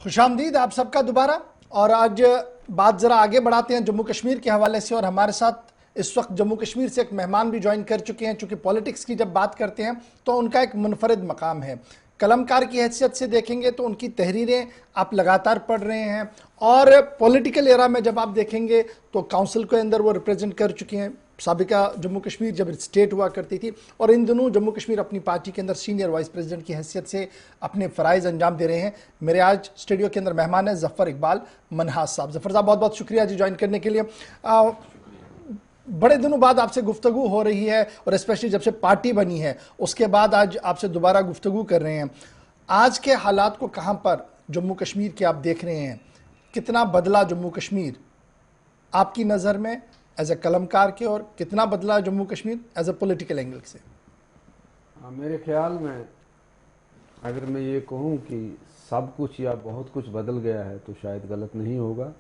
खुशामदीद आप सबका दोबारा। और आज बात ज़रा आगे बढ़ाते हैं जम्मू कश्मीर के हवाले से। और हमारे साथ इस वक्त जम्मू कश्मीर से एक मेहमान भी ज्वाइन कर चुके हैं। चूँकि पॉलिटिक्स की जब बात करते हैं तो उनका एक मुनफरद मकाम है। कलमकार की हैसियत से देखेंगे तो उनकी तहरीरें आप लगातार पढ़ रहे हैं, और पॉलिटिकल एरा में जब आप देखेंगे तो काउंसिल के अंदर वो रिप्रेजेंट कर चुके हैं। साबिका जम्मू कश्मीर जब स्टेट हुआ करती थी, और इन दिनों जम्मू कश्मीर अपनी पार्टी के अंदर सीनियर वाइस प्रेसिडेंट की हैसियत से अपने फ़राइज़ अंजाम दे रहे हैं। मेरे आज स्टूडियो के अंदर मेहमान है ज़फ़र इकबाल मनहास साहब। ज़फ़र साहब बहुत बहुत शुक्रिया जी ज्वाइन करने के लिए। बड़े दिनों बाद आपसे गुफ्तगू हो रही है, और स्पेशली जब से पार्टी बनी है उसके बाद आज आपसे दोबारा गुफ्तगू कर रहे हैं। आज के हालात को कहाँ पर जम्मू कश्मीर के आप देख रहे हैं? कितना बदला जम्मू कश्मीर आपकी नज़र में एज ए कलमकार के, और कितना बदला Jammu Kashmir as a political angle से? मेरे ख्याल में अगर मैं ये कहूँ कि सब कुछ या बहुत कुछ बदल गया है तो शायद गलत नहीं होगा।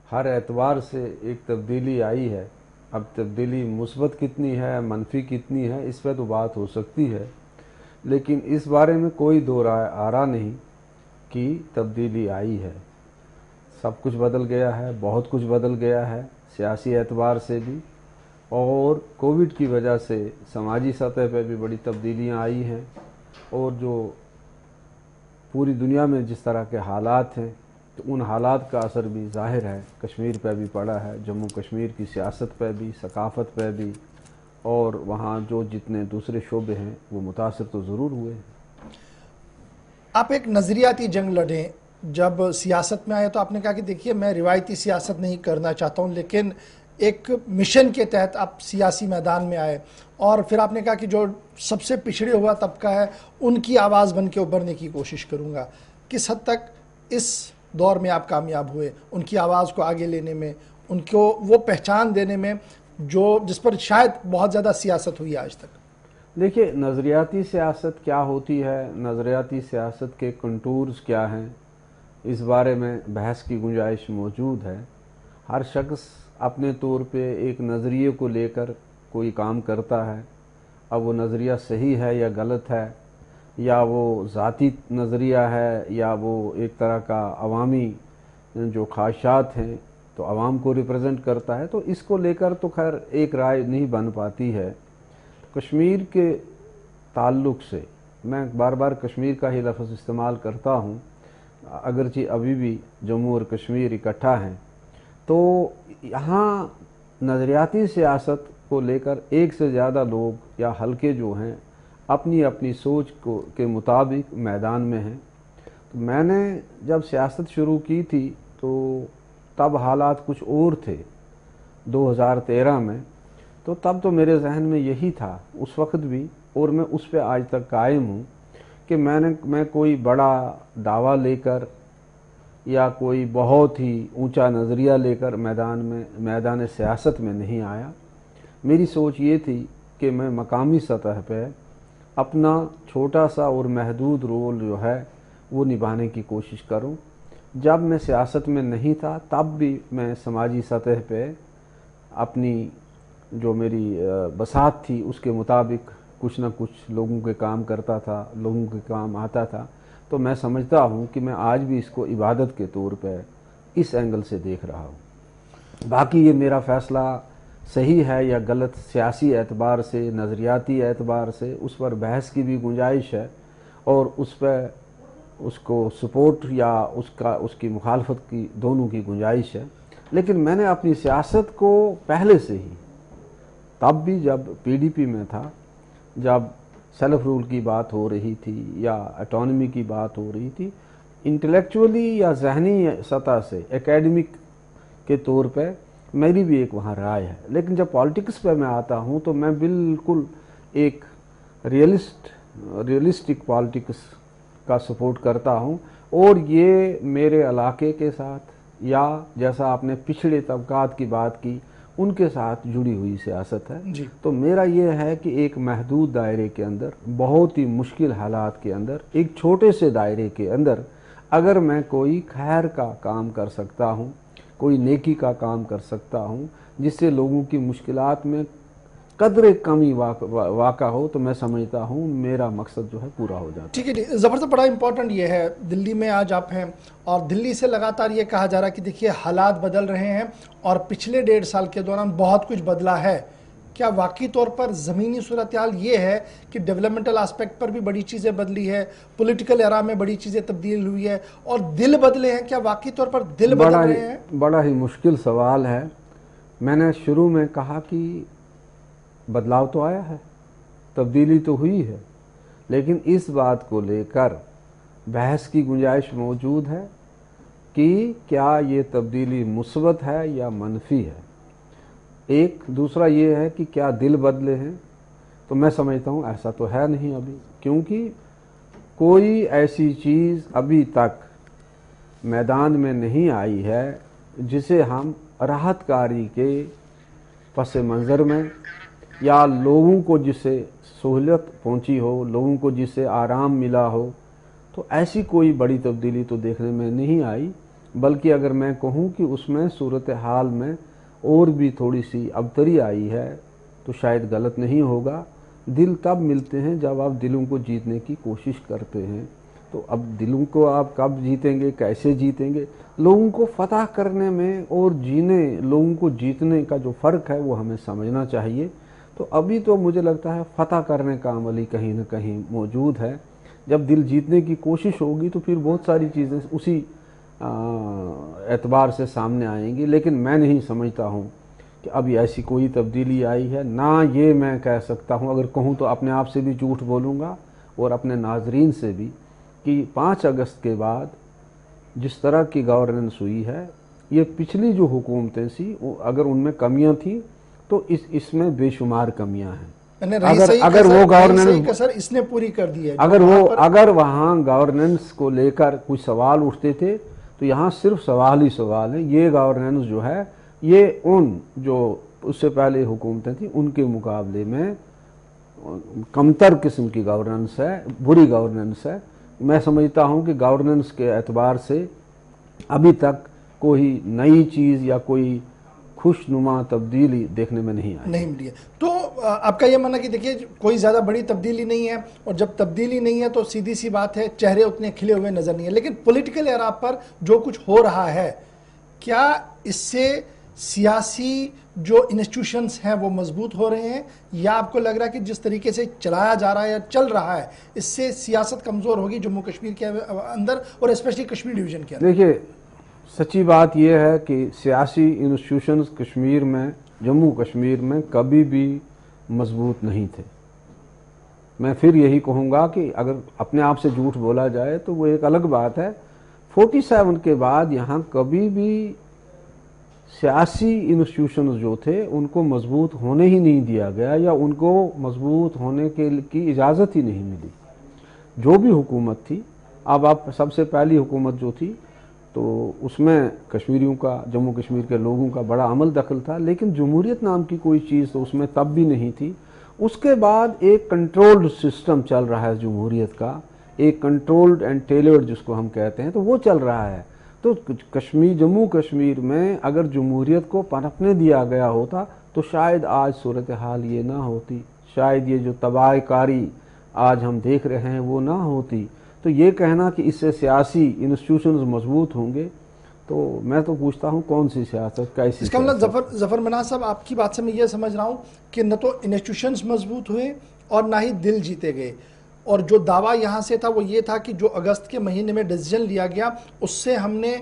हर एतबार से एक तब्दीली आई है। अब तब्दीली मुस्बत कितनी है, मनफी कितनी है, इस पर तो बात हो सकती है, लेकिन इस बारे में कोई दो राय आरा नहीं कि तब्दीली आई है। सब कुछ बदल गया है, बहुत कुछ बदल गया है, सियासी एतबार से भी, और कोविड की वजह से समाजी सतह पर भी बड़ी तब्दीलियां आई हैं। और जो पूरी दुनिया में जिस तरह के हालात हैं, तो उन हालात का असर भी ज़ाहिर है कश्मीर पर भी पड़ा है। जम्मू कश्मीर की सियासत पर भी, सकाफ़त पर भी, और वहाँ जो जितने दूसरे शोबे हैं वो मुतासर तो ज़रूर हुए हैं। आप एक नज़रियाती जंग लड़े जब सियासत में आए, तो आपने कहा कि देखिए मैं रिवायती सियासत नहीं करना चाहता हूँ, लेकिन एक मिशन के तहत आप सियासी मैदान में आए। और फिर आपने कहा कि जो सबसे पिछड़े हुआ तबका है उनकी आवाज़ बन के उभरने की कोशिश करूँगा। किस हद तक इस दौर में आप कामयाब हुए उनकी आवाज़ को आगे लेने में, उनको वो पहचान देने में जो जिस पर शायद बहुत ज़्यादा सियासत हुई आज तक? देखिए, नज़रियाती सियासत क्या होती है, नज़रियाती सियासत के कंटूर्स क्या हैं, इस बारे में बहस की गुंजाइश मौजूद है। हर शख्स अपने तौर पे एक नज़रिए को लेकर कोई काम करता है। अब वो नज़रिया सही है या गलत है, या वो ज़ाती नज़रिया है, या वो एक तरह का अवामी जो ख्वाहिशात हैं तो अवाम को रिप्रेजेंट करता है, तो इसको लेकर तो खैर एक राय नहीं बन पाती है। कश्मीर के ताल्लुक़ से मैं बार बार कश्मीर का ही लफ्ज़ इस्तेमाल करता हूँ, अगरचे अभी भी जम्मू और कश्मीर इकट्ठा हैं। तो यहाँ नज़रियाती सियासत को लेकर एक से ज़्यादा लोग या हलके जो हैं अपनी अपनी सोच को के मुताबिक मैदान में हैं। तो मैंने जब सियासत शुरू की थी तो तब हालात कुछ और थे 2013 में, तो तब तो मेरे जहन में यही था उस वक्त भी, और मैं उस पर आज तक कायम हूँ कि मैं कोई बड़ा दावा लेकर या कोई बहुत ही ऊंचा नज़रिया लेकर मैदान सियासत में नहीं आया। मेरी सोच ये थी कि मैं मकामी सतह पर अपना छोटा सा और महदूद रोल जो है वो निभाने की कोशिश करूं। जब मैं सियासत में नहीं था तब भी मैं समाजी सतह पे अपनी जो मेरी बसात थी उसके मुताबिक कुछ ना कुछ लोगों के काम करता था, लोगों के काम आता था। तो मैं समझता हूं कि मैं आज भी इसको इबादत के तौर पे इस एंगल से देख रहा हूं। बाकी ये मेरा फ़ैसला सही है या गलत, सियासी एतबार से, नज़रियाती एतबार से, उस पर बहस की भी गुंजाइश है, और उस पर उसको सपोर्ट या उसकी मुखालफत की दोनों की गुंजाइश है। लेकिन मैंने अपनी सियासत को पहले से ही, तब भी जब पीडीपी में था, जब सेल्फ रूल की बात हो रही थी या ऑटोनॉमी की बात हो रही थी, इंटेलेक्चुअली या जहनी सतह से, एकेडमिक के तौर पे मेरी भी एक वहाँ राय है। लेकिन जब पॉलिटिक्स पे मैं आता हूँ तो मैं बिल्कुल एक रियलिस्टिक पॉलिटिक्स का सपोर्ट करता हूँ, और ये मेरे इलाके के साथ या जैसा आपने पिछड़े तबकात की बात की उनके साथ जुड़ी हुई सियासत है जी। तो मेरा ये है कि एक महदूद दायरे के अंदर, बहुत ही मुश्किल हालात के अंदर, एक छोटे से दायरे के अंदर अगर मैं कोई खैर का काम कर सकता हूँ, कोई नेकी का काम कर सकता हूँ, जिससे लोगों की मुश्किलात में कदरे कमी वाक़ा हो तो मैं समझता हूँ मेरा मकसद जो है पूरा हो जाता है। ठीक है जी, ज़बरदस्त। बड़ा इंपॉर्टेंट ये है, दिल्ली में आज आप हैं और दिल्ली से लगातार ये कहा जा रहा है कि देखिए हालात बदल रहे हैं और पिछले 1.5 साल के दौरान बहुत कुछ बदला है। क्या वाकई तौर पर ज़मीनी सूरत हाल ये है कि डेवलपमेंटल एस्पेक्ट पर भी बड़ी चीज़ें बदली है, पॉलिटिकल एरा में बड़ी चीज़ें तब्दील हुई है और दिल बदले हैं? क्या वाकई तौर पर दिल बदल रहे हैं? बड़ा ही मुश्किल सवाल है। मैंने शुरू में कहा कि बदलाव तो आया है, तब्दीली तो हुई है, लेकिन इस बात को लेकर बहस की गुंजाइश मौजूद है कि क्या ये तब्दीली मुस्बत है या मनफी है। एक दूसरा ये है कि क्या दिल बदले हैं, तो मैं समझता हूँ ऐसा तो है नहीं अभी, क्योंकि कोई ऐसी चीज़ अभी तक मैदान में नहीं आई है जिसे हम राहतकारी के पस मंज़र में या लोगों को जिसे सहूलियत पहुंची हो, लोगों को जिसे आराम मिला हो, तो ऐसी कोई बड़ी तब्दीली तो देखने में नहीं आई। बल्कि अगर मैं कहूं कि उसमें सूरत हाल में और भी थोड़ी सी अबतरी आई है तो शायद गलत नहीं होगा। दिल तब मिलते हैं जब आप दिलों को जीतने की कोशिश करते हैं। तो अब दिलों को आप कब जीतेंगे, कैसे जीतेंगे? लोगों को फतह करने में और लोगों को जीतने का जो फ़र्क है वो हमें समझना चाहिए। तो अभी तो मुझे लगता है फतह करने का अमल ही कहीं ना कहीं मौजूद है। जब दिल जीतने की कोशिश होगी तो फिर बहुत सारी चीज़ें उसी एतबार से सामने आएंगी। लेकिन मैं नहीं समझता हूँ कि अभी ऐसी कोई तब्दीली आई है, ना ये मैं कह सकता हूँ। अगर कहूँ तो अपने आप से भी झूठ बोलूँगा और अपने नाजरीन से भी, कि 5 अगस्त के बाद जिस तरह की गवर्नेंस हुई है, ये पिछली जो हुकूमतें थी अगर उनमें कमियां थी तो इसमें बेशुमार कमियां हैं। अगर वो गवर्नेंस इसने पूरी कर दी है। अगर वहाँ गवर्नेंस को लेकर कुछ सवाल उठते थे तो यहाँ सिर्फ सवाल ही सवाल है। ये गवर्नेंस जो है ये उन जो उससे पहले हुकूमतें थी उनके मुकाबले में कमतर किस्म की गवर्नेंस है, बुरी गवर्नेंस है। मैं समझता हूँ कि गवर्नेंस के एतबार से अभी तक कोई नई चीज़ या कोई खुशनुमा तब्दीली देखने में नहीं मिली है। तो आपका यह मानना कि देखिए कोई ज़्यादा बड़ी तब्दीली नहीं है, और जब तब्दीली नहीं है तो सीधी सी बात है चेहरे उतने खिले हुए नज़र नहीं है। लेकिन पॉलिटिकल एरा पर जो कुछ हो रहा है, क्या इससे सियासी जो इंस्टीट्यूशंस हैं वो मजबूत हो रहे हैं, या आपको लग रहा है कि जिस तरीके से चलाया जा रहा है या चल रहा है इससे सियासत कमज़ोर होगी जम्मू कश्मीर के अंदर और स्पेशली कश्मीर डिवीज़न के अंदर? देखिए, सच्ची बात यह है कि सियासी इंस्टीट्यूशंस कश्मीर में, जम्मू कश्मीर में कभी भी मजबूत नहीं थे। मैं फिर यही कहूँगा कि अगर अपने आप से झूठ बोला जाए तो वो एक अलग बात है। 47 के बाद यहाँ कभी भी सियासी इंस्टीट्यूशंस जो थे उनको मजबूत होने ही नहीं दिया गया, या उनको मजबूत होने की इजाज़त ही नहीं मिली। जो भी हुकूमत थी, अब आप सबसे पहली हुकूमत जो थी तो उसमें कश्मीरियों का, जम्मू कश्मीर के लोगों का बड़ा अमल दखल था, लेकिन जमहूरियत नाम की कोई चीज़ तो उसमें तब भी नहीं थी। उसके बाद एक कंट्रोल्ड सिस्टम चल रहा है जमहूरियत का, एक कंट्रोल्ड एंड टेलर्ड जिसको हम कहते हैं, तो वो चल रहा है। तो जम्मू कश्मीर में अगर जमहूरियत को पनपने दिया गया होता तो शायद आज सूरत हाल ये ना होती, शायद ये जो तबाहकारी आज हम देख रहे हैं वो ना होती। तो ये कहना कि इससे सियासी इंस्टीट्यूशंस मजबूत होंगे, तो मैं तो पूछता हूँ कौन सी सियासत, कैसी? इसका मतलब जफर मनाज साहब, आपकी बात से मैं ये समझ रहा हूँ कि न तो इंस्टीट्यूशंस मजबूत हुए और ना ही दिल जीते गए, और जो दावा यहाँ से था वो ये था कि जो अगस्त के महीने में डिसीजन लिया गया उससे हमने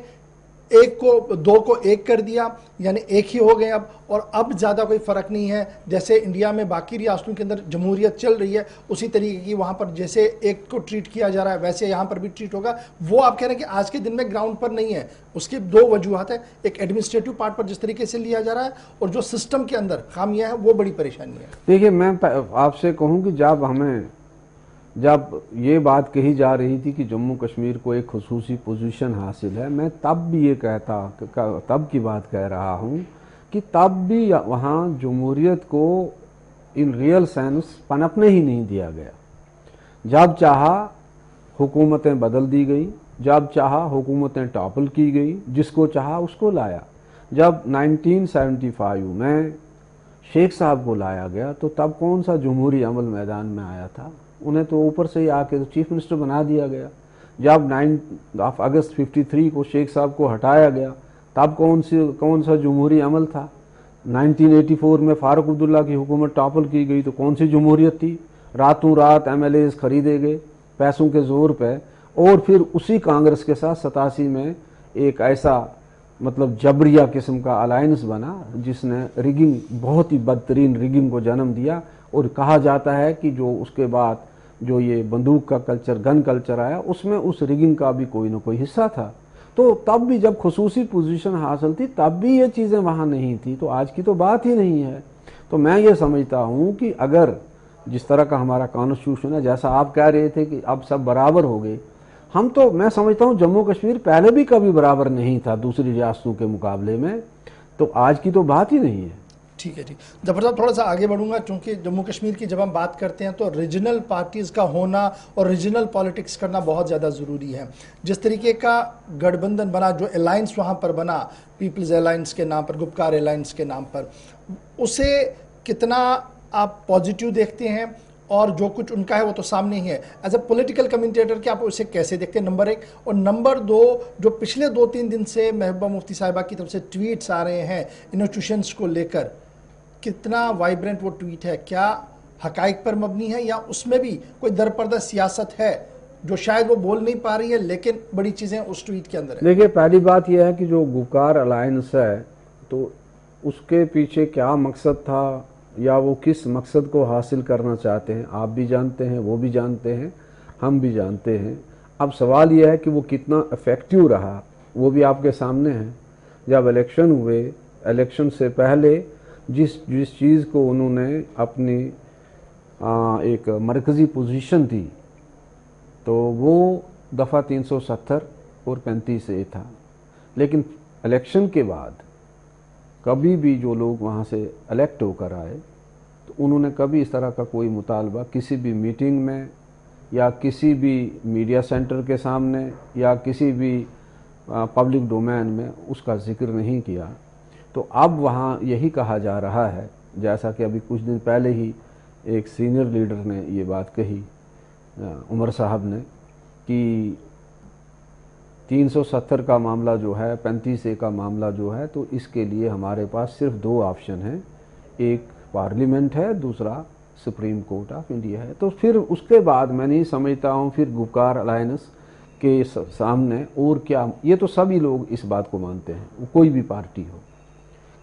दो को एक कर दिया, यानी एक ही हो गए अब, और अब ज़्यादा कोई फ़र्क नहीं है। जैसे इंडिया में बाकी रियासतों के अंदर जमहूरियत चल रही है उसी तरीके की वहाँ पर जैसे एक को ट्रीट किया जा रहा है वैसे यहाँ पर भी ट्रीट होगा। वो आप कह रहे हैं कि आज के दिन में ग्राउंड पर नहीं है। उसकी 2 वजूहत है, एक एडमिनिस्ट्रेटिव पार्ट पर जिस तरीके से लिया जा रहा है, और जो सिस्टम के अंदर खामियाँ हैं वो बड़ी परेशानी है। देखिए, मैं आपसे कहूँ कि जब ये बात कही जा रही थी कि जम्मू कश्मीर को एक खुसूसी पोजीशन हासिल है, मैं तब भी ये तब की बात कह रहा हूँ कि तब भी वहाँ जमहूरियत को इन रियल सेंस पनपने ही नहीं दिया गया। जब चाहा हुकूमतें बदल दी गई, जब चाहा हुकूमतें टॉपल की गई, जिसको चाहा उसको लाया। जब 1975 में शेख साहब को लाया गया तो तब कौन सा जमहूरी अमल मैदान में आया था? उन्हें तो ऊपर से ही आके तो चीफ मिनिस्टर बना दिया गया। जब 9 अगस्त 53 को शेख साहब को हटाया गया तब कौन सा जमहूरी अमल था? 1984 में फारूक अब्दुल्ला की हुकूमत टॉपल की गई तो कौन सी जमहूरियत थी? रातों रात MLAs खरीदे गए पैसों के जोर पे, और फिर उसी कांग्रेस के साथ 87 में एक ऐसा मतलब जबरिया किस्म का अलायंस बना जिसने रिगिंग, बहुत ही बदतरीन रिगिंग को जन्म दिया। और कहा जाता है कि जो उसके बाद जो ये बंदूक का कल्चर, गन कल्चर आया, उसमें उस रिगिंग का भी कोई ना कोई हिस्सा था। तो तब भी जब खुसूसी पोजीशन हासिल थी तब भी ये चीज़ें वहाँ नहीं थी, तो आज की तो बात ही नहीं है। तो मैं ये समझता हूँ कि अगर जिस तरह का हमारा कॉन्स्टिट्यूशन है, जैसा आप कह रहे थे कि अब सब बराबर हो गए, हम तो, मैं समझता हूँ जम्मू कश्मीर पहले भी कभी बराबर नहीं था दूसरी रियासतों के मुकाबले में, तो आज की तो बात ही नहीं है। ठीक है, ठीक। जफर साहब थोड़ा सा आगे बढ़ूंगा, क्योंकि जम्मू कश्मीर की जब हम बात करते हैं तो रीजनल पार्टीज़ का होना और रीजनल पॉलिटिक्स करना बहुत ज़्यादा ज़रूरी है। जिस तरीके का गठबंधन बना, जो अलायंस वहाँ पर बना पीपल्स अलायंस के नाम पर, गुपकार अलायंस के नाम पर, उसे कितना आप पॉजिटिव देखते हैं? और जो कुछ उनका है वो तो सामने ही है। एज ए पॉलिटिकल कमेंटेटर क्या आप उसे कैसे देखते हैं, नंबर 1? और नंबर 2, जो पिछले 2-3 दिन से महबूबा मुफ्ती साहिबा की तरफ से ट्वीट्स आ रहे हैं इंस्टीट्यूशंस को लेकर, कितना वाइब्रेंट वो ट्वीट है? क्या हकाइक पर मबनी है या उसमें भी कोई दरपर्दा सियासत है जो शायद वो बोल नहीं पा रही है लेकिन बड़ी चीज़ें उस ट्वीट के अंदर है? देखिए, पहली बात यह है कि जो गुपकार अलायंस है तो उसके पीछे क्या मकसद था या वो किस मकसद को हासिल करना चाहते हैं, आप भी जानते हैं, वो भी जानते हैं, हम भी जानते हैं। अब सवाल यह है कि वो कितना इफेक्टिव रहा, वो भी आपके सामने है। जब इलेक्शन हुए, इलेक्शन से पहले जिस चीज़ को उन्होंने अपनी एक मरकज़ी पोजीशन दी तो वो दफ़ा 370 और 35 ए था। लेकिन इलेक्शन के बाद कभी भी जो लोग वहाँ से इलेक्ट होकर आए तो उन्होंने कभी इस तरह का कोई मुतालबा किसी भी मीटिंग में या किसी भी मीडिया सेंटर के सामने या किसी भी पब्लिक डोमेन में उसका जिक्र नहीं किया। तो अब वहाँ यही कहा जा रहा है, जैसा कि अभी कुछ दिन पहले ही एक सीनियर लीडर ने ये बात कही, उमर साहब ने, कि 370 का मामला जो है, 35 ए का मामला जो है, तो इसके लिए हमारे पास सिर्फ 2 ऑप्शन हैं, एक पार्लियामेंट है, दूसरा सुप्रीम कोर्ट ऑफ इंडिया है। तो फिर उसके बाद मैं नहीं समझता हूँ फिर गुपकार अलायंस के सामने और क्या, ये तो सभी लोग इस बात को मानते हैं, कोई भी पार्टी हो,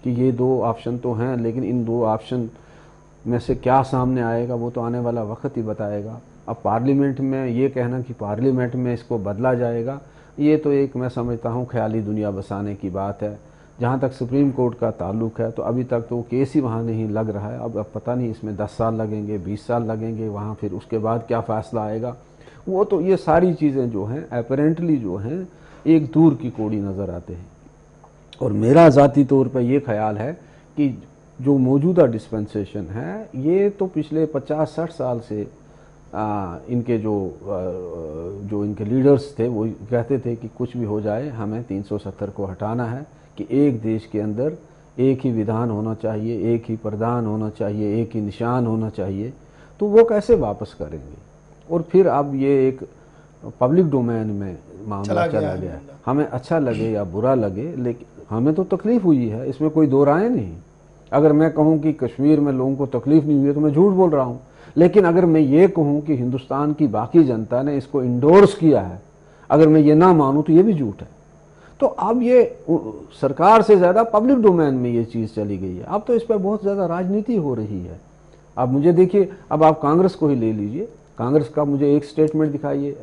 कि ये 2 ऑप्शन तो हैं, लेकिन इन 2 ऑप्शन में से क्या सामने आएगा वो तो आने वाला वक्त ही बताएगा। अब पार्लियामेंट में ये कहना कि पार्लियामेंट में इसको बदला जाएगा, ये तो एक, मैं समझता हूँ, ख्याली दुनिया बसाने की बात है। जहाँ तक सुप्रीम कोर्ट का ताल्लुक है तो अभी तक तो केस ही वहाँ नहीं लग रहा है। अब पता नहीं इसमें 10 साल लगेंगे, 20 साल लगेंगे, वहाँ फिर उसके बाद क्या फ़ैसला आएगा, वो तो, ये सारी चीज़ें जो हैं अपेरेंटली जो हैं एक दूर की कोड़ी नज़र आते हैं। और मेरा ज़ाती तौर पर यह ख्याल है कि जो मौजूदा डिस्पेंसेशन है ये तो पिछले 50-60 साल से इनके जो इनके लीडर्स थे वो कहते थे कि कुछ भी हो जाए हमें 370 को हटाना है, कि एक देश के अंदर एक ही विधान होना चाहिए, एक ही प्रधान होना चाहिए, एक ही निशान होना चाहिए। तो वो कैसे वापस करेंगे? और फिर अब ये एक पब्लिक डोमेन में मामला चला गया। हमें अच्छा लगे या बुरा लगे, लेकिन हमें तो तकलीफ हुई है, इसमें कोई दो राय नहीं। अगर मैं कहूँ कि कश्मीर में लोगों को तकलीफ नहीं हुई है तो मैं झूठ बोल रहा हूँ। लेकिन अगर मैं ये कहूँ कि हिंदुस्तान की बाकी जनता ने इसको इंडोर्स किया है, अगर मैं ये ना मानूँ तो ये भी झूठ है। तो अब ये सरकार से ज़्यादा पब्लिक डोमेन में ये चीज़ चली गई है। अब तो इस पर बहुत ज़्यादा राजनीति हो रही है। अब मुझे देखिए, अब आप कांग्रेस को ही ले लीजिए, कांग्रेस का मुझे एक स्टेटमेंट दिखाइए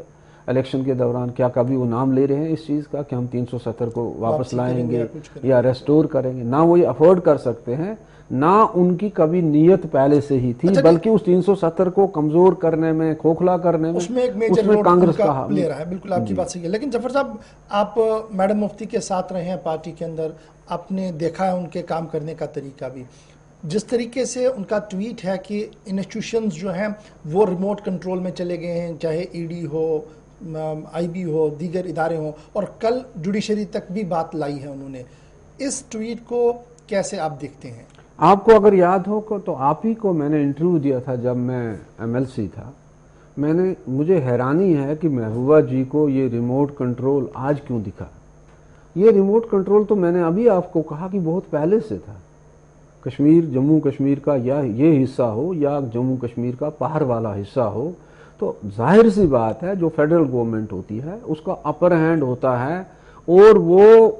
इलेक्शन के दौरान, क्या कभी वो नाम ले रहे हैं इस चीज़ का कि हम 370 को वापस लाएंगे या रेस्टोर करेंगे? ना वो ये अफोर्ड कर सकते हैं, ना उनकी कभी नीयत पहले से ही थी। अच्छा, बल्कि उस 370 को कमजोर करने में, खोखला करने में उसमें एक मेजर रोल कांग्रेस का प्ले रहा है। बिल्कुल आपकी बात सही है। लेकिन जफर साहब, आप मैडम मुफ्ती के साथ रहे हैं पार्टी के अंदर, आपने देखा है उनके काम करने का तरीका भी। जिस तरीके से उनका ट्वीट है कि इंस्टीट्यूशंस जो हैं वो रिमोट कंट्रोल में चले गए हैं, चाहे ईडी हो, आईबी हो, दीगर इदारे हों, और कल जुडिशरी तक भी बात लाई है उन्होंने। इस ट्वीट को कैसे आप देखते हैं? آپ کو اگر یاد ہو تو آپ ہی کو میں نے انٹرویو دیا تھا جب میں MLC تھا. مجھے حیرانی ہے کہ محبوبہ جی کو یہ ریموٹ کنٹرول آج کیوں دکھا. یہ ریموٹ کنٹرول تو میں نے ابھی آپ کو کہا کہ بہت پہلے سے تھا. کشمیر جموں کشمیر کا یا یہ حصہ ہو یا جموں کشمیر کا باہر والا حصہ ہو تو ظاہر سی بات ہے جو فیڈرل گورنمنٹ ہوتی ہے اس کا اپر ہینڈ ہوتا ہے اور وہ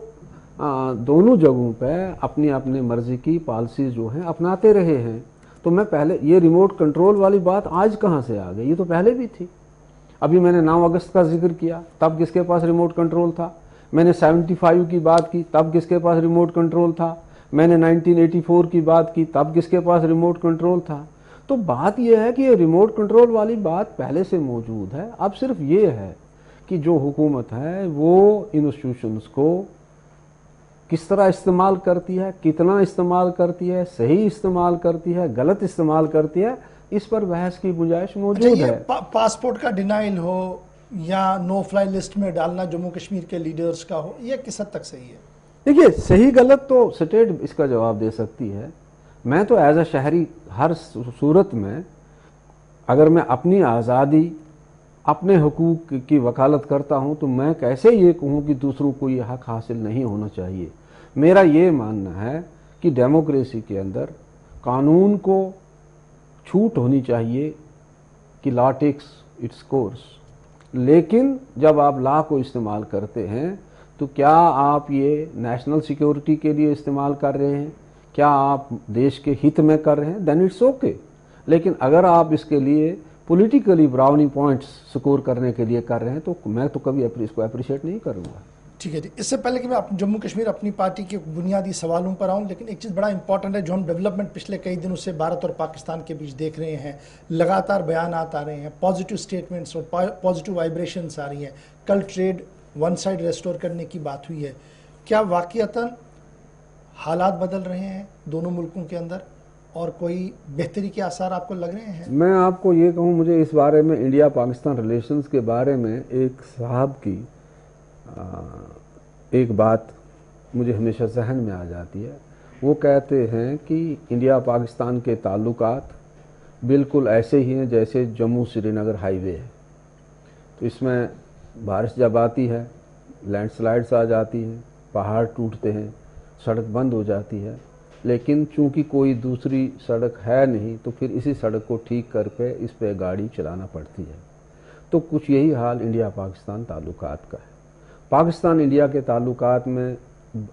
دونوں جگہوں پہ اپنی اپنی مرضی کی پالیسی جو ہیں اپناتے رہے ہیں. تو میں پہلے یہ ریموٹ کنٹرول والی بات آج کہاں سے آ گئی, یہ تو پہلے بھی تھی. ابھی میں نے 9 اگست کا ذکر کیا, تب کس کے پاس ریموٹ کنٹرول تھا. میں نے 75 کی بات کی, تب کس کے پاس ریموٹ کنٹرول تھا. میں نے 1984 کی بات کی, تب کس کے پاس ریموٹ کنٹرول تھا. تو بات یہ ہے کہ یہ ریموٹ کنٹرول والی بات پہلے سے موجود ہے. اب صرف یہ ہے کہ جو حکومت ہے وہ انسٹیٹیوشنز کو کس طرح استعمال کرتی ہے, کتنا استعمال کرتی ہے, صحیح استعمال کرتی ہے, غلط استعمال کرتی ہے, اس پر بحث کی گنجائش موجود ہے. پاسپورٹ کا ڈینائل ہو یا نو فلائی لسٹ میں ڈالنا جموں کشمیر کے لیڈرز کا ہو, یہ کس حد تک صحیح ہے؟ دیکھیے صحیح غلط تو اسٹیٹ اس کا جواب دے سکتی ہے. میں تو ایز اے شہری ہر صورت میں اگر میں اپنی آزادی اپنے حقوق کی وکالت کرتا ہوں تو میں کیسے یہ کہوں کہ دوسروں کو یہ حق حاصل نہیں ہونا چاہیے. میرا یہ ماننا ہے کہ ڈیموکریسی کے اندر قانون کو چھوٹ ہونی چاہیے کہ لا ٹیکس اٹس کورس, لیکن جب آپ لا کو استعمال کرتے ہیں تو کیا آپ یہ نیشنل سیکیورٹی کے لیے استعمال کر رہے ہیں, کیا آپ دیش کے ہت میں کر رہے ہیں, دین اٹس اوکے. لیکن اگر آپ اس کے لیے پولیٹیکلی براؤنی پوائنٹس سکور کرنے کے لیے کر رہے ہیں تو میں تو کبھی اس کو اپریشیٹ نہیں کروں گا. ٹھیک ہے جی. اس سے پہلے کہ میں جموں کشمیر اپنی پارٹی کے بنیادی سوالوں پر آؤں, لیکن ایک چیز بڑا امپورٹنٹ ہے جو ہم ڈیولپمنٹ پچھلے کئی دنوں سے بھارت اور پاکستان کے بیچ دیکھ رہے ہیں. لگاتار بیانات آ رہے ہیں, پازیٹیو سٹیٹمنٹس اور پازیٹیو وائبریشنز آ رہی ہیں. کل ٹریڈ ون سائڈ ریسٹور کرنے کی بات ہوئی ہے. کیا واقعتاً حالات بدل رہے ہیں دونوں ملکوں کے اندر اور کوئی بہتری کے آثار آپ کو لگ رہے ہیں؟ میں آپ کو یہ کہوں, مجھے اس بارے میں انڈیا پاکستان ریلیشنز کے بارے میں ایک صاحب کی ایک بات مجھے ہمیشہ ذہن میں آ جاتی ہے. وہ کہتے ہیں کہ انڈیا پاکستان کے تعلقات بالکل ایسے ہی ہیں جیسے جموں سری نگر ہائی وے ہے. تو اس میں بارش جب آتی ہے لینڈ سلائڈز آ جاتی ہیں, پہاڑ ٹوٹتے ہیں, سڑک بند ہو جاتی ہے, لیکن چونکہ کوئی دوسری سڑک ہے نہیں تو پھر اسی سڑک کو ٹھیک کر کے اس پہ گاڑی چلانا پڑتی ہے. تو کچھ یہی حال انڈیا پاکستان تعلقات کا ہے. پاکستان انڈیا کے تعلقات میں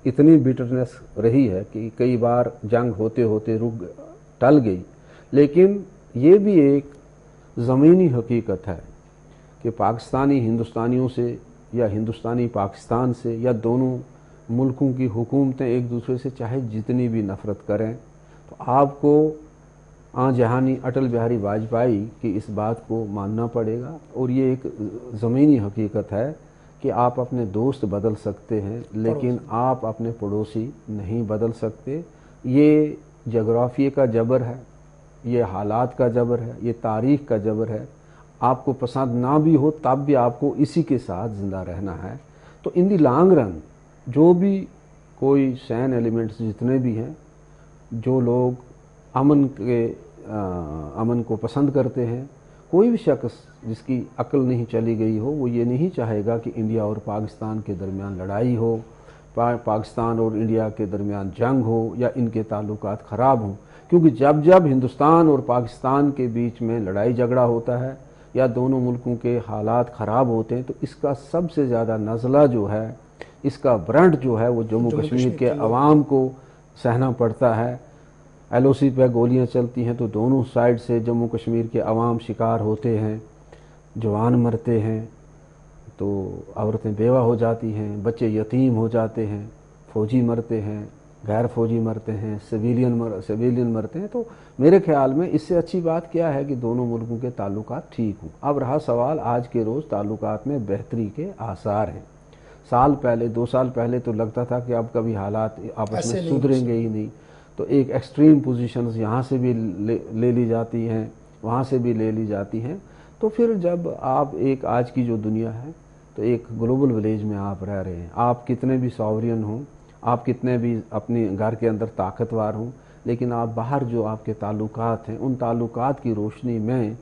اتنی بیٹرنس رہی ہے کہ کئی بار جنگ ہوتے ہوتے ٹل گئی, لیکن یہ بھی ایک زمینی حقیقت ہے کہ پاکستانی ہندوستانیوں سے یا ہندوستانی پاکستان سے یا دونوں ملکوں کی حکومتیں ایک دوسرے سے چاہے جتنی بھی نفرت کریں تو آپ کو جہانی اٹل بہاری واجپئی کی اس بات کو ماننا پڑے گا. اور یہ ایک زمینی حقیقت ہے کہ آپ اپنے دوست بدل سکتے ہیں لیکن آپ اپنے پڑوسی نہیں بدل سکتے. یہ جغرافیے کا جبر ہے, یہ حالات کا جبر ہے, یہ تاریخ کا جبر ہے. آپ کو پسند نہ بھی ہو تب بھی آپ کو اسی کے ساتھ زندہ رہنا ہے. تو ان دی لانگ رن جو بھی کوئی سین ایلیمنٹس جتنے بھی ہیں, جو لوگ امن کو پسند کرتے ہیں, کوئی بھی شخص جس کی عقل نہیں چلی گئی ہو وہ یہ نہیں چاہے گا کہ انڈیا اور پاکستان کے درمیان لڑائی ہو, پاکستان اور انڈیا کے درمیان جنگ ہو یا ان کے تعلقات خراب ہوں. کیونکہ جب ہندوستان اور پاکستان کے بیچ میں لڑائی جھگڑا ہوتا ہے یا دونوں ملکوں کے حالات خراب ہوتے ہیں تو اس کا سب سے زیادہ نزلہ جو ہے, اس کا برنٹ جو ہے وہ جموں کشمیر کے عوام کو سہنا پڑتا ہے. LOC پہ گولیاں چلتی ہیں تو دونوں سائڈ سے جموں کشمیر کے عوام شکار ہوتے ہیں, جوان مرتے ہیں, تو عورتیں بیوہ ہو جاتی ہیں, بچے یتیم ہو جاتے ہیں, فوجی مرتے ہیں, غیر فوجی مرتے ہیں, سویلین مرتے ہیں. تو میرے خیال میں اس سے اچھی بات کیا ہے کہ دونوں ملکوں کے تعلقات ٹھیک ہوں. اب رہا سوال آج کے روز تعلقات میں بہتری کے آثار ہیں. سال پہلے 2 سال پہلے تو لگتا تھا کہ اب کبھی حالات آپس میں سدھریں گے ہی نہیں. تو ایک ایکسٹریم پوزیشنز یہاں سے بھی لے لی جاتی ہیں, وہاں سے بھی لے لی جاتی ہیں. تو پھر جب آپ ایک آج کی جو دنیا ہے تو ایک گلوبل ولیج میں آپ رہ رہے ہیں. آپ کتنے بھی ساورین ہوں, آپ کتنے بھی اپنے گھر کے اندر طاقتور ہوں, लेकिन आप बाहर जो आपके ताल्लुकात हैं, उन ताल्लुकात की रोशनी में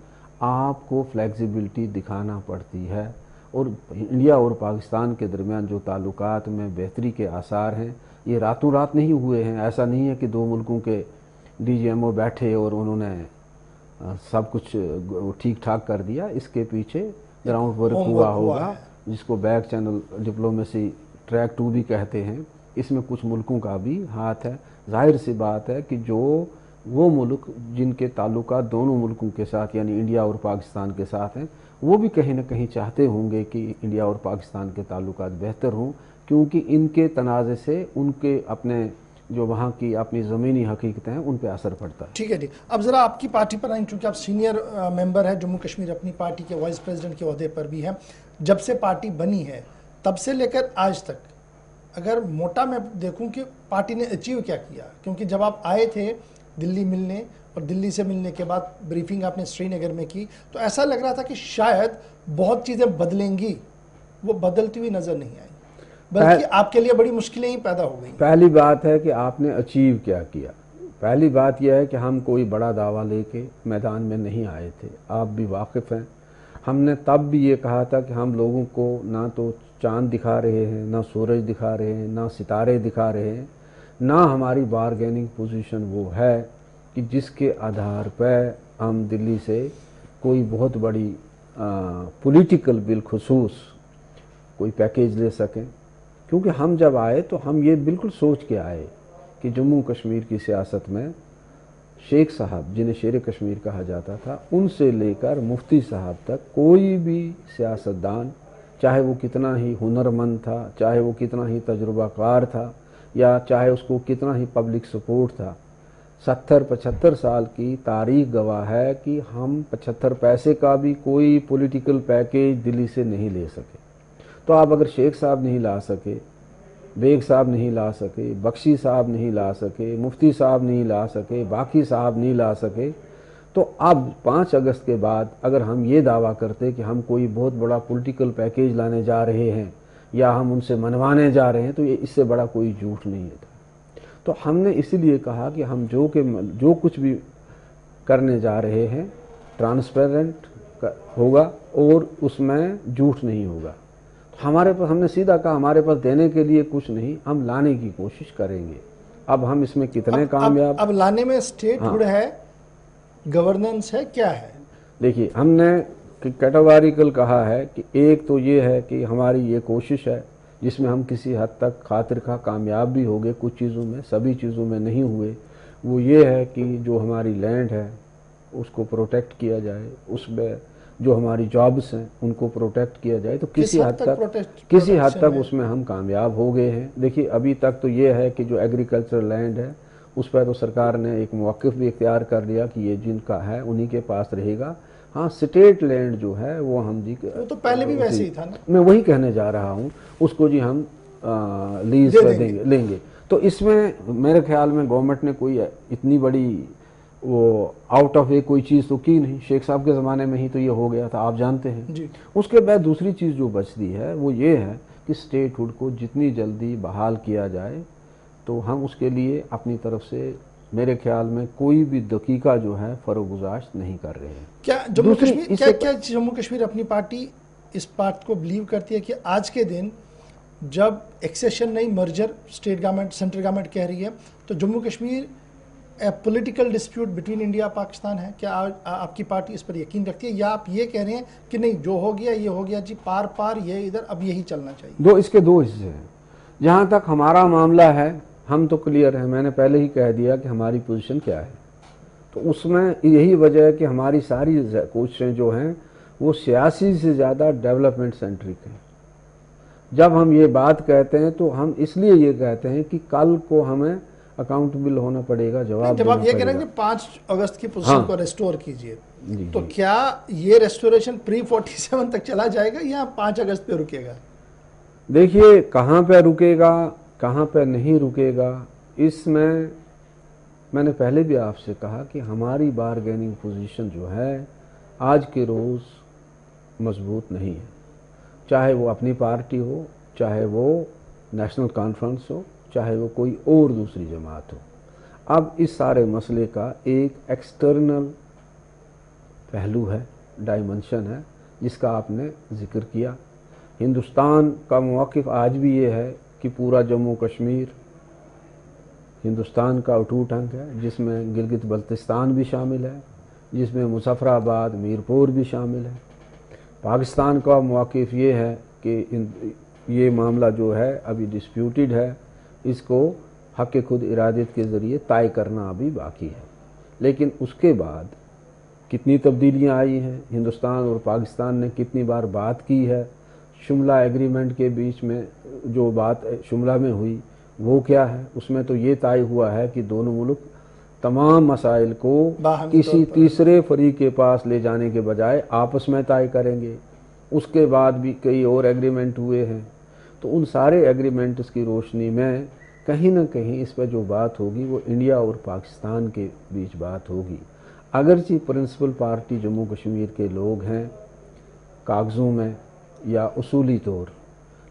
आपको फ्लेक्सिबिलिटी दिखाना पड़ती है। और इंडिया और पाकिस्तान के दरमियान जो ताल्लुकात में बेहतरी के आसार हैं, ये रातों रात नहीं हुए हैं। ऐसा नहीं है कि दो मुल्कों के DGMO बैठे और उन्होंने सब कुछ ठीक ठाक कर दिया। इसके पीछे ग्राउंड वर्क हुआ होगा, जिसको बैक चैनल डिप्लोमेसी ट्रैक 2 भी कहते हैं। इसमें कुछ मुल्कों का भी हाथ है। जाहिर सी बात है कि जो वो मुल्क जिनके ताल्लुकात दोनों मुल्कों के साथ यानी इंडिया और पाकिस्तान के साथ हैं, वो भी कहीं ना कहीं चाहते होंगे कि इंडिया और पाकिस्तान के ताल्लुकात बेहतर हों, क्योंकि इनके तनाज़े से उनके अपने जो वहाँ की अपनी ज़मीनी हकीकतें हैं उन पर असर पड़ता है। ठीक है जी, अब ज़रा आपकी पार्टी पर आएँ, क्योंकि आप सीनियर मेंबर है जम्मू कश्मीर, अपनी पार्टी के वाइस प्रेसिडेंट के ओहदे पर भी है। जब से पार्टी बनी है तब से लेकर आज तक अगर मोटा मैं देखूं कि पार्टी ने अचीव क्या किया, क्योंकि जब आप आए थे दिल्ली मिलने और दिल्ली से मिलने के बाद ब्रीफिंग आपने श्रीनगर में की, तो ऐसा लग रहा था कि शायद बहुत चीज़ें बदलेंगी, वो बदलती हुई नज़र नहीं आई, बल्कि आपके लिए बड़ी मुश्किलें ही पैदा हो गई। पहली बात है कि आपने अचीव क्या किया। पहली बात यह है कि हम कोई बड़ा दावा लेके मैदान में नहीं आए थे, आप भी वाकिफ़ हैं। हमने तब भी ये कहा था कि हम लोगों को ना तो चांद दिखा रहे हैं, ना सूरज दिखा रहे हैं, ना सितारे दिखा रहे हैं, ना हमारी बारगेनिंग पोजीशन वो है कि जिसके आधार पर हम दिल्ली से कोई बहुत बड़ी पॉलिटिकल बिलखुसूस कोई पैकेज ले सकें। क्योंकि हम जब आए तो हम ये बिल्कुल सोच के आए कि जम्मू कश्मीर की सियासत में शेख साहब, जिन्हें शेर कश्मीर कहा जाता था, उनसे लेकर मुफ्ती साहब तक कोई भी सियासतदान, चाहे वो कितना ही हुनरमंद था, चाहे वो कितना ही तजुर्बाकार था, या चाहे उसको कितना ही पब्लिक सपोर्ट था, 70-75 साल की तारीख गवाह है कि हम 75 पैसे का भी कोई पॉलिटिकल पैकेज दिल्ली से नहीं ले सके। तो आप अगर शेख साहब नहीं ला सके, बेग साहब नहीं ला सके, बख्शी साहब नहीं ला सके, मुफ्ती साहब नहीं ला सके, बाकी साहब नहीं ला सके, तो अब 5 अगस्त के बाद अगर हम ये दावा करते कि हम कोई बहुत बड़ा पॉलिटिकल पैकेज लाने जा रहे हैं या हम उनसे मनवाने जा रहे हैं, तो ये इससे बड़ा कोई झूठ नहीं था। तो हमने इसीलिए कहा कि हम जो कुछ भी करने जा रहे हैं ट्रांसपेरेंट होगा और उसमें झूठ नहीं होगा। हमारे पास, हमने सीधा कहा, हमारे पास देने के लिए कुछ नहीं, हम लाने की कोशिश करेंगे। अब हम इसमें कितने कामयाब, अब लाने में स्टेटहुड है, गवर्नेंस है, क्या है? देखिए, हमने कैटेगोरिकल कहा है कि एक तो ये है कि हमारी ये कोशिश है जिसमें हम किसी हद तक खातिर खा कामयाब भी हो गए, कुछ चीज़ों में, सभी चीज़ों में नहीं हुए। वो ये है कि जो हमारी लैंड है उसको प्रोटेक्ट किया जाए, उसमें जो हमारी जॉब्स हैं उनको प्रोटेक्ट किया जाए। तो किसी हद तक उसमें हम कामयाब हो गए हैं। देखिए, अभी तक तो ये है कि जो एग्रीकल्चर लैंड है उस पर तो सरकार ने एक मौक़िफ़ भी इख्तियार कर लिया कि ये जिनका है उन्हीं के पास रहेगा। हाँ, स्टेट लैंड जो है वो हम जी, वो तो पहले भी वैसे ही था ना, मैं वही कहने जा रहा हूँ, उसको जी हम लीज पर लेंगे। तो इसमें मेरे ख्याल में गवर्नमेंट ने कोई इतनी बड़ी वो आउट ऑफ वे कोई चीज़ तो की नहीं। शेख साहब के ज़माने में ही तो ये हो गया था, आप जानते हैं जी। उसके बाद दूसरी चीज़ जो बचती है वो ये है कि स्टेटहुड को जितनी जल्दी बहाल किया जाए, तो हम उसके लिए अपनी तरफ से मेरे ख्याल में कोई भी दकीका जो है फरोगुजाश नहीं कर रहे हैं। क्या जम्मू कश्मीर अपनी पार्टी इस बात को बिलीव करती है कि आज के दिन जब एक्सेशन नहीं merger state government central government कह रही है, तो Jammu Kashmir political dispute between India Pakistan है? क्या आपकी पार्टी इस पर यकीन रखती है, या आप ये कह रहे हैं कि नहीं, जो हो गया ये हो गया जी, पार पार ये इधर, अब यही चलना चाहिए? इसके दो हिस्से हैं। जहाँ तक हमारा मामला है हम तो क्लियर है, मैंने पहले ही कह दिया कि हमारी पोजीशन क्या है। तो उसमें यही वजह है कि हमारी सारी कोशिशें जो हैं वो सियासी से ज़्यादा डेवलपमेंट सेंट्रिक हैं। जब हम ये बात कहते हैं तो हम इसलिए ये कहते हैं कि कल को हमें अकाउंटेबल होना पड़ेगा, जब आप ये कह रहे हैं कि 5 अगस्त की पोजीशन को रेस्टोर कीजिए, तो क्या ये रेस्टोरेशन प्री-47 तक चला जाएगा या 5 अगस्त पे रुकेगा? देखिए, कहाँ पे रुकेगा, कहाँ पे नहीं रुकेगा, इसमें मैंने पहले भी आपसे कहा कि हमारी बारगेनिंग पोजीशन जो है आज के रोज़ मजबूत नहीं है। चाहे वो अपनी पार्टी हो, चाहे वो नेशनल कॉन्फ्रेंस हो, चाहे वो कोई और दूसरी जमात हो। اب اس سارے مسئلے کا ایک ایکسٹرنل پہلو ہے، ڈائمنشن ہے، جس کا آپ نے ذکر کیا۔ ہندوستان کا موقف آج بھی یہ ہے کہ پورا جموں کشمیر ہندوستان کا اٹوٹ انگ ہے، جس میں گلگت بلتستان بھی شامل ہے، جس میں مظفر آباد، میرپور بھی شامل ہے۔ پاکستان کا موقف یہ ہے کہ یہ معاملہ جو ہے ابھی ڈسپیوٹڈ ہے، اس کو حق خود ارادت کے ذریعے طے کرنا ابھی باقی ہے۔ لیکن اس کے بعد کتنی تبدیلیاں آئی ہیں، ہندوستان اور پاکستان نے کتنی بار بات کی ہے، شملہ ایگریمنٹ کے بیچ میں جو بات شملہ میں ہوئی وہ کیا ہے، اس میں تو یہ طے ہوا ہے کہ دونوں ملک تمام مسائل کو کسی تیسرے فریق کے پاس لے جانے کے بجائے آپس میں طے کریں گے۔ اس کے بعد بھی کئی اور ایگریمنٹ ہوئے ہیں، تو ان سارے ایگریمنٹس کی روشنی میں کہیں نہ کہیں اس پہ جو بات ہوگی وہ انڈیا اور پاکستان کے بیچ بات ہوگی۔ اگرچہ پرنسپل پارٹی جموں کشمیر کے لوگ ہیں کاغذوں میں یا اصولی طور،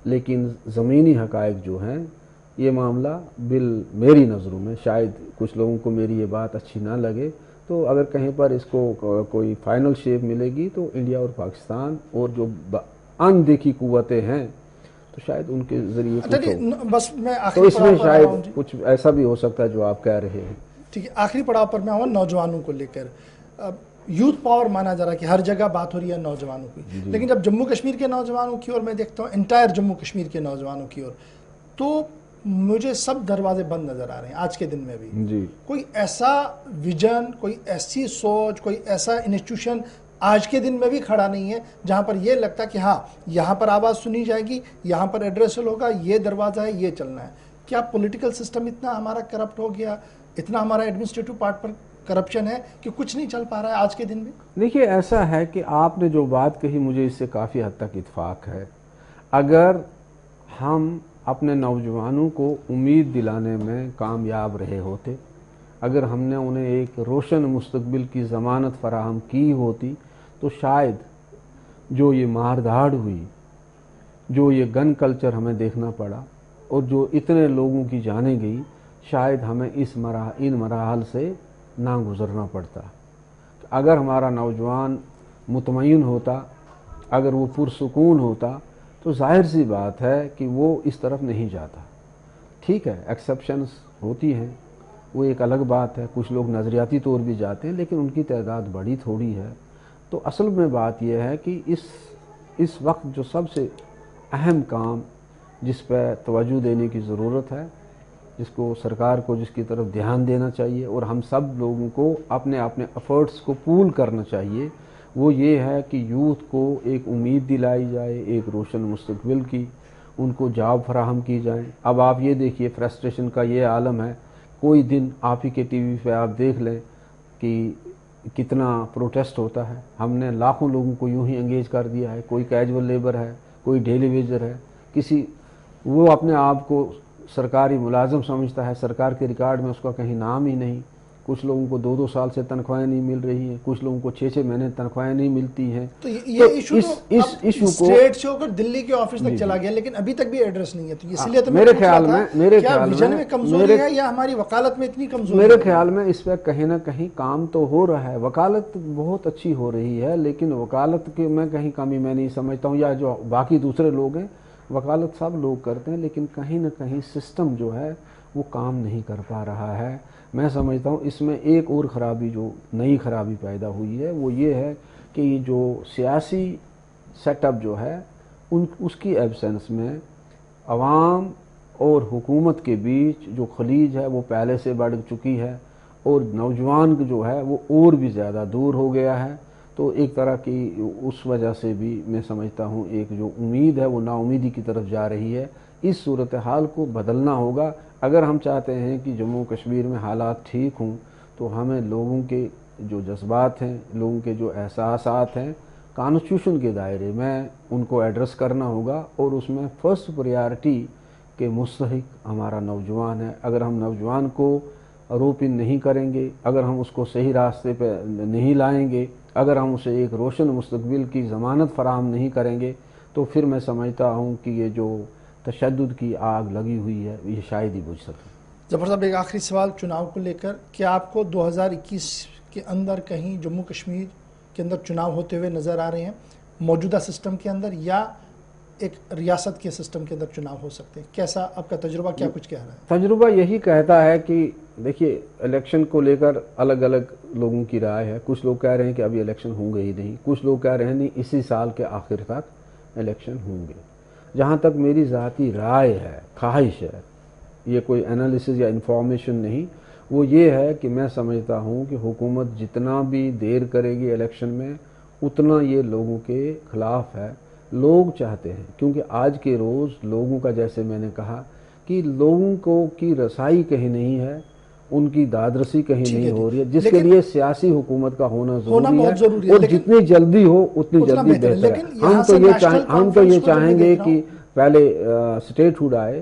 لیکن زمینی حقائق جو ہیں یہ معاملہ میری نظروں میں، شاید کچھ لوگوں کو میری یہ بات اچھی نہ لگے، تو اگر کہیں پر اس کو کوئی فائنل شیپ ملے گی تو انڈیا اور پاکستان اور جو اندیکھی قوتیں ہیں تو شاید ان کے ذریعے بس میں تو اس میں شاید کچھ ایسا بھی ہو سکتا ہے جو آپ کہہ رہے ہیں۔ ٹھیک ہے، آخری پڑاؤ پر میں ہوں نوجوانوں کو لے کر۔ یوتھ پاور مانا جا رہا ہے کہ ہر جگہ بات ہو رہی ہے نوجوانوں کی، لیکن جب جموں کشمیر کے نوجوانوں کی اور میں دیکھتا ہوں انٹائر جموں کشمیر کے نوجوانوں کی اور، تو مجھے سب دروازے بند نظر آ رہے ہیں آج کے دن میں بھی۔ جی، کوئی ایسا ویژن، کوئی ایسی سوچ، کوئی ایسا انسٹیٹیوشن آج کے دن میں بھی کھڑا نہیں ہے جہاں پر یہ لگتا ہے کہ ہاں یہاں پر آواز سنی جائے گی، یہاں پر ایڈریسل ہوگا، یہ دروازہ ہے، یہ چلنا ہے۔ کیا پولیٹیکل سسٹم اتنا ہمارا کرپٹ ہو گیا، اتنا ہمارا ایڈمنسٹریٹو پارٹ پر کرپشن ہے کہ کچھ نہیں چل پا رہا ہے آج کے دن میں؟ دیکھیے ایسا ہے کہ آپ نے جو بات کہی مجھے اس سے کافی حد تک اتفاق ہے۔ اگر ہم اپنے نوجوانوں کو امید دلانے میں کامیاب رہے ہوتے، اگر ہم نے انہیں ایک روشن مستقبل کی ضمانت فراہم کی ہوتی، تو شاید جو یہ مار دھاڑ ہوئی، جو یہ گن کلچر ہمیں دیکھنا پڑا اور جو اتنے لوگوں کی جانیں گئی، شاید ہمیں ان مراحل سے نہ گزرنا پڑتا۔ اگر ہمارا نوجوان مطمئن ہوتا، اگر وہ پرسکون ہوتا، تو ظاہر سی بات ہے کہ وہ اس طرف نہیں جاتا۔ ٹھیک ہے، ایکسیپشنز ہوتی ہیں، وہ ایک الگ بات ہے، کچھ لوگ نظریاتی طور بھی جاتے ہیں لیکن ان کی تعداد بڑی تھوڑی ہے۔ تو اصل میں بات یہ ہے کہ اس وقت جو سب سے اہم کام جس پہ توجہ دینے کی ضرورت ہے، جس کو سرکار کو جس کی طرف دھیان دینا چاہیے اور ہم سب لوگوں کو اپنے ایفرٹس کو پول کرنا چاہیے، وہ یہ ہے کہ یوتھ کو ایک امید دلائی جائے، ایک روشن مستقبل کی، ان کو جاب فراہم کی جائیں۔ اب آپ یہ دیکھیے فرسٹریشن کا یہ عالم ہے، کوئی دن آپ ہی کے ٹی وی پہ آپ دیکھ لیں کہ کتنا پروٹیسٹ ہوتا ہے۔ ہم نے لاکھوں لوگوں کو یوں ہی انگیج کر دیا ہے، کوئی کیجول لیبر ہے، کوئی ڈیلی ویجر ہے، وہ اپنے آپ کو سرکاری ملازم سمجھتا ہے، سرکار کے ریکارڈ میں اس کا کہیں نام ہی نہیں۔ کچھ لوگوں کو 2 سال سے تنخواہیں نہیں مل رہی ہیں، کچھ لوگوں کو 6 مہینے تنخواہیں نہیں ملتی ہیں۔ تو یہ ایشو تو اسٹیٹ سے ہو کر دلی کے آفس تک چلا گیا، لیکن ابھی تک بھی ایڈریس نہیں ہے۔ تو اسی لیے تو میرے خیال میں کمزوری ہے یا ہماری وکالت میں اتنی کمزوری ہے؟ میرے خیال میں اس پہ کہیں نہ کہیں کام تو ہو رہا ہے، وکالت بہت اچھی ہو رہی ہے، لیکن وکالت کے میں کہیں کمی میں نہیں سمجھتا ہوں، یا جو باقی دوسرے لوگ ہیں وکالت سب لوگ کرتے ہیں، لیکن کہیں نہ کہیں سسٹم جو ہے وہ کام نہیں کر پا رہا ہے۔ میں سمجھتا ہوں اس میں ایک اور خرابی، جو نئی خرابی پیدا ہوئی ہے، وہ یہ ہے کہ یہ جو سیاسی سیٹ اپ جو ہے اس کی ایبسنس میں عوام اور حکومت کے بیچ جو خلیج ہے وہ پہلے سے بڑھ چکی ہے، اور نوجوان جو ہے وہ اور بھی زیادہ دور ہو گیا ہے۔ تو ایک طرح کی اس وجہ سے بھی میں سمجھتا ہوں ایک جو امید ہے وہ نا امیدی کی طرف جا رہی ہے۔ اس صورتحال کو بدلنا ہوگا اگر ہم چاہتے ہیں کہ جموں کشمیر میں حالات ٹھیک ہوں، تو ہمیں لوگوں کے جو جذبات ہیں، لوگوں کے جو احساسات ہیں، کانسٹیٹیوشن کے دائرے میں ان کو ایڈریس کرنا ہوگا، اور اس میں فرسٹ پریارٹی کے مستحق ہمارا نوجوان ہے۔ اگر ہم نوجوان کو روپن نہیں کریں گے، اگر ہم اس کو صحیح راستے پہ نہیں لائیں گے، اگر ہم اسے ایک روشن مستقبل کی ضمانت فراہم نہیں کریں گے، تو پھر میں سمجھتا ہوں کہ یہ جو تشدد کی آگ لگی ہوئی ہے یہ شاید ہی بجھ سکے۔ ظفر صاحب ایک آخری سوال چناؤ کو لے کر، کیا آپ کو 2021 کے اندر کہیں جموں کشمیر کے اندر چناؤ ہوتے ہوئے نظر آ رہے ہیں موجودہ سسٹم کے اندر، یا ایک ریاست کے سسٹم کے اندر چناؤ ہو سکتے ہیں؟ کیسا آپ کا تجربہ کیا کچھ کہہ رہا ہے؟ تجربہ یہی کہتا ہے کہ دیکھیے الیکشن کو لے کر الگ الگ لوگوں کی رائے ہے. کچھ لوگ کہہ رہے ہیں کہ ابھی الیکشن ہوں گے ہی نہیں، کچھ لوگ کہہ رہے ہیں نہیں اسی سال کے آخر تک الیکشن ہوں گے. جہاں تک میری ذاتی رائے ہے، خواہش ہے، یہ کوئی انالیسز یا انفارمیشن نہیں، وہ یہ ہے کہ میں سمجھتا ہوں کہ حکومت جتنا بھی دیر کرے گی الیکشن میں اتنا یہ لوگوں کے خلاف ہے. لوگ چاہتے ہیں، کیونکہ آج کے روز لوگوں کا، جیسے میں نے کہا کہ لوگوں کو کی رسائی کہیں نہیں ہے، ان کی دادرسی کہیں نہیں ہو رہی ہے، جس کے لیے سیاسی حکومت کا ہونا ضروری ہے، اور جتنی جلدی ہو اتنی جلدی بہتر ہے. ہم تو یہ چاہیں گے کہ پہلے اسٹیٹ ہوڈ آئے،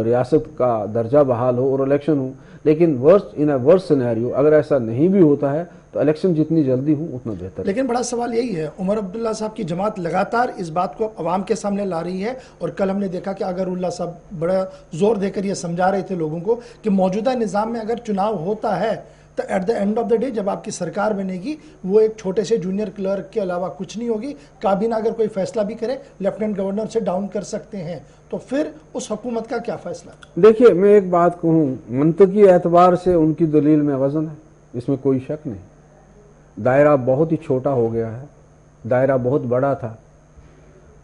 ریاست کا درجہ بحال ہو اور الیکشن ہو. لیکن ورس سینیریو اگر ایسا نہیں بھی ہوتا ہے تو الیکشن جتنی جلدی ہو اتنا بہتر ہے. لیکن بڑا سوال یہی ہے، عمر عبداللہ صاحب کی جماعت لگاتار اس بات کو عوام کے سامنے لا رہی ہے، اور کل ہم نے دیکھا کہ اگر اللہ صاحب بڑا زور دے کر یہ سمجھا رہے تھے لوگوں کو کہ موجودہ نظام میں اگر چناؤ ہوتا ہے تو at the end of the day جب آپ کی سرکار بنے گی وہ ایک چھوٹے سے جونیئر کلرک کے علاوہ کچھ نہیں ہوگی. کابینہ اگر کوئی فیصلہ بھی کرے لیفٹیننٹ گورنر سے ڈاؤن کر سکتے ہیں، تو پھر اس حکومت کا کیا فیصلہ؟ دیکھیے میں ایک بات کہوں، منطقی اعتبار سے ان کی دلیل میں وزن ہے، اس میں کوئی شک نہیں. دائرہ بہت ہی چھوٹا ہو گیا ہے، دائرہ بہت بڑا تھا،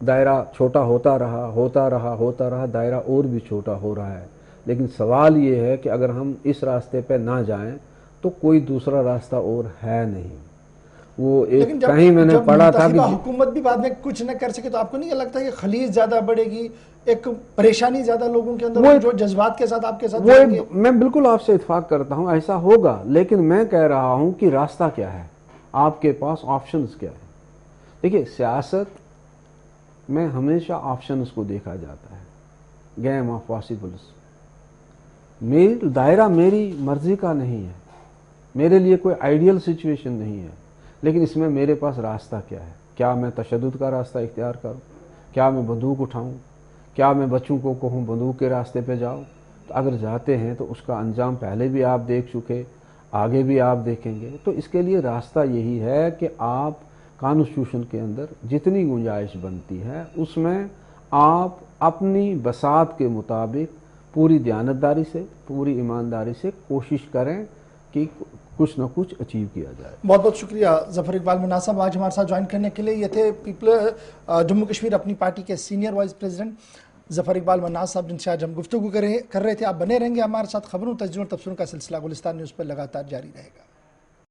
دائرہ چھوٹا ہوتا رہا، دائرہ اور بھی چھوٹا ہو رہا ہے. لیکن سوال یہ ہے کہ اگر ہم اس راستے پہ نہ جائیں تو کوئی دوسرا راستہ اور ہے نہیں. وہ ایک کہیں میں نے پڑھا تھا کہ حکومت بھی بعد میں کچھ نہ کر سکے تو آپ کو نہیں لگتا کہ خلیج زیادہ بڑھے گی، ایک پریشانی زیادہ لوگوں کے اندر جو جذبات کے ساتھ آپ کے ساتھ؟ میں بالکل آپ سے اتفاق کرتا ہوں، ایسا ہوگا. لیکن میں کہہ رہا ہوں کہ راستہ کیا ہے، آپ کے پاس آپشنز کیا ہے. دیکھیے سیاست میں ہمیشہ آپشنز کو دیکھا جاتا ہے، گیم آف پاسبلز. دائرہ میری مرضی کا نہیں ہے، میرے لیے کوئی آئیڈیل سچویشن نہیں ہے، لیکن اس میں میرے پاس راستہ کیا ہے. کیا میں تشدد کا راستہ اختیار کروں؟ کیا میں بندوق اٹھاؤں؟ کیا میں بچوں کو کہوں بندوق کے راستے پہ جاؤ؟ تو اگر جاتے ہیں تو اس کا انجام پہلے بھی آپ دیکھ چکے، آگے بھی آپ دیکھیں گے. تو اس کے لیے راستہ یہی ہے کہ آپ کانسٹیٹیوشن کے اندر جتنی گنجائش بنتی ہے اس میں آپ اپنی بساط کے مطابق پوری دیانتداری سے، پوری ایمانداری سے کوشش کریں کہ کچھ نہ کچھ اچیو کیا جائے. بہت بہت شکریہ ظفر اقبال منا صاحب آج ہمارے ساتھ جوائن کرنے کے لیے. یہ تھے جموں کشمیر اپنی پارٹی کے سینئر وائس پریزیڈنٹ ظفر اقبال مناز صاحب، جن سے آج ہم گفتگو کر رہے تھے. آپ بنے رہیں گے ہمارے ساتھ. خبروں، تجزیوں اور تبصروں کا سلسلہ گلستان نیوز پر لگاتار جاری رہے گا.